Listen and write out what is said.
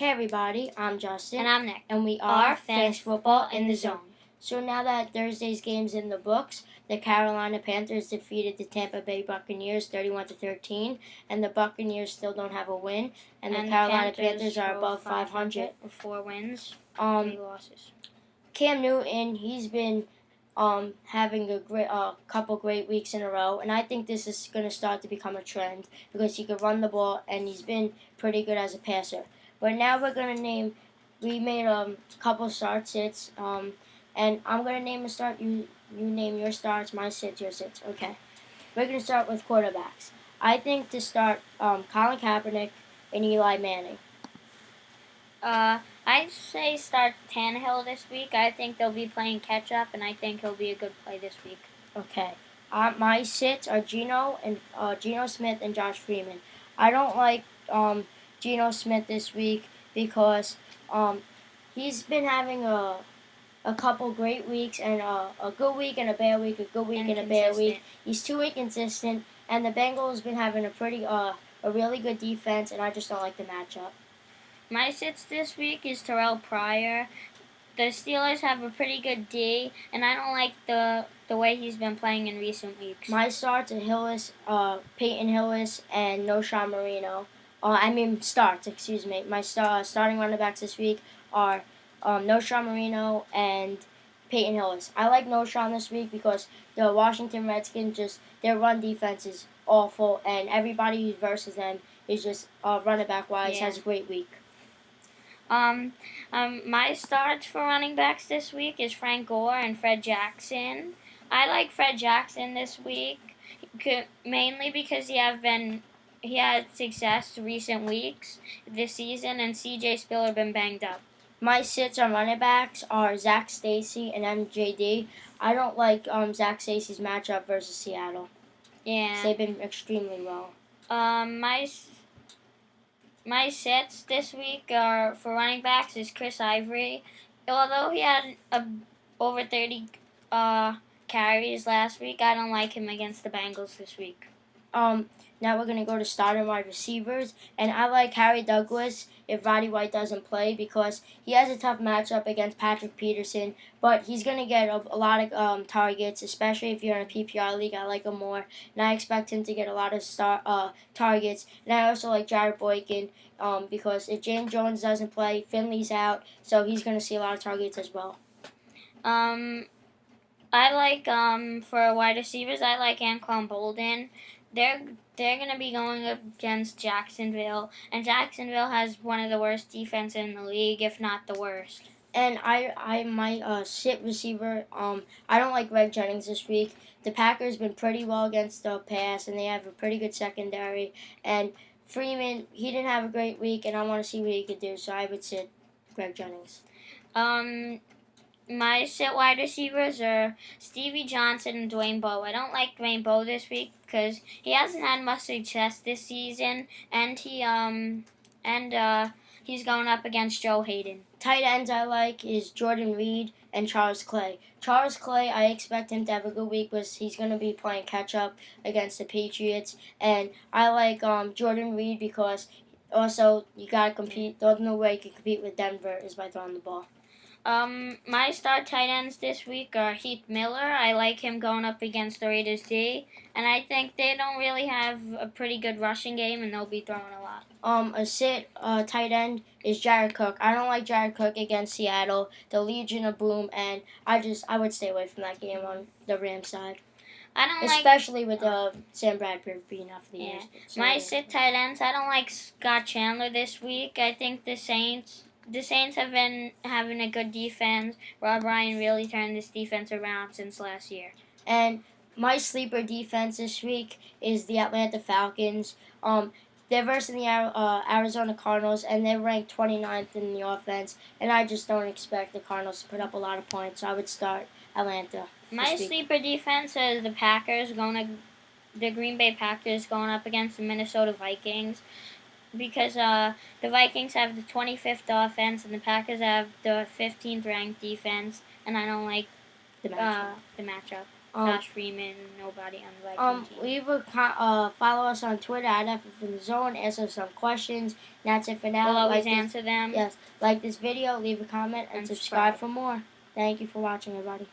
Hey everybody, I'm Justin. And I'm Nick. And we are Fantasy Football in the Zone. So now that Thursday's game's in the books, the Carolina Panthers defeated the Tampa Bay Buccaneers 31-13, and the Buccaneers still don't have a win, and the Carolina Panthers are above 500 with 4 wins, 3 losses. Cam Newton, he's been having a couple great weeks in a row, and I think this is going to start to become a trend because he can run the ball and he's been pretty good as a passer. But now we made a couple start sits, and I'm going to name a start. You name your starts, my sits, your sits. Okay. We're going to start with quarterbacks. I think to start Colin Kaepernick and Eli Manning. I'd say start Tannehill this week. I think they'll be playing catch up, and I think he'll be a good play this week. Okay. My sits are Geno Smith and Josh Freeman. I don't like Geno Smith this week because he's been having a couple great weeks and a good week and a bad week, a good week and a bad week. He's too inconsistent, and the Bengals been having a really good defense, and I just don't like the matchup. My sits this week is Terrell Pryor. The Steelers have a pretty good D, and I don't like the way he's been playing in recent weeks. My starts are Peyton Hillis, and Knowshon Moreno. My starting running backs this week are Knowshon Moreno and Peyton Hillis. I like Knowshon this week because the Washington Redskins their run defense is awful, and everybody who versus them is just running back wise has a great week. My starts for running backs this week is Frank Gore and Fred Jackson. I like Fred Jackson this week, mainly because he had success recent weeks this season, and C.J. Spiller been banged up. My sits on running backs are Zach Stacy and MJD. I don't like Zach Stacy's matchup versus Seattle. Yeah, they've been extremely well. My sits this week are for running backs is Chris Ivory. Although he had over 30 carries last week, I don't like him against the Bengals this week. Now we're going to go to starting wide receivers, and I like Harry Douglas if Roddy White doesn't play because he has a tough matchup against Patrick Peterson, but he's going to get a lot of targets, especially if you're in a PPR league. I like him more, and I expect him to get a lot of targets. And I also like Jared Boykin because if James Jones doesn't play, Finley's out, so he's going to see a lot of targets as well. I like for wide receivers, I like Anquan Bolden. They're going to be going against Jacksonville, and Jacksonville has one of the worst defense in the league, if not the worst. And I might sit receiver. I don't like Greg Jennings this week. The Packers been pretty well against the pass, and they have a pretty good secondary. And Freeman, he didn't have a great week, and I want to see what he could do. So I would sit Greg Jennings. My sit wide receivers are Stevie Johnson and Dwayne Bowe. I don't like Dwayne Bowe this week because he hasn't had much success this season, and he's going up against Joe Hayden. Tight ends I like is Jordan Reed and Charles Clay. Charles Clay, I expect him to have a good week because he's going to be playing catch up against the Patriots, and I like Jordan Reed because also you gotta compete. The only way you can compete with Denver is by throwing the ball. My star tight ends this week are Heath Miller. I like him going up against the Raiders D, and I think they don't really have a pretty good rushing game, and they'll be throwing a lot. A sit tight end is Jared Cook. I don't like Jared Cook against Seattle, the Legion of Boom, and I would stay away from that game on the Rams side. Especially with Sam Bradford being off the years. My sit tight ends, I don't like Scott Chandler this week. I think the Saints have been having a good defense. Rob Ryan really turned this defense around since last year. And my sleeper defense this week is the Atlanta Falcons. They're versus the Arizona Cardinals, and they're ranked 29th in the offense. And I just don't expect the Cardinals to put up a lot of points, so I would start Atlanta. My sleeper defense is the Green Bay Packers going up against the Minnesota Vikings. Because the Vikings have the 25th offense and the Packers have the 15th ranked defense, and I don't like the matchup. Josh Freeman, nobody on the Viking team. Leave a follow us on Twitter at FfInTheZone. Ask us some questions. That's it for now. We'll always answer them. Yes. Like this video, leave a comment, and subscribe for more. Thank you for watching, everybody.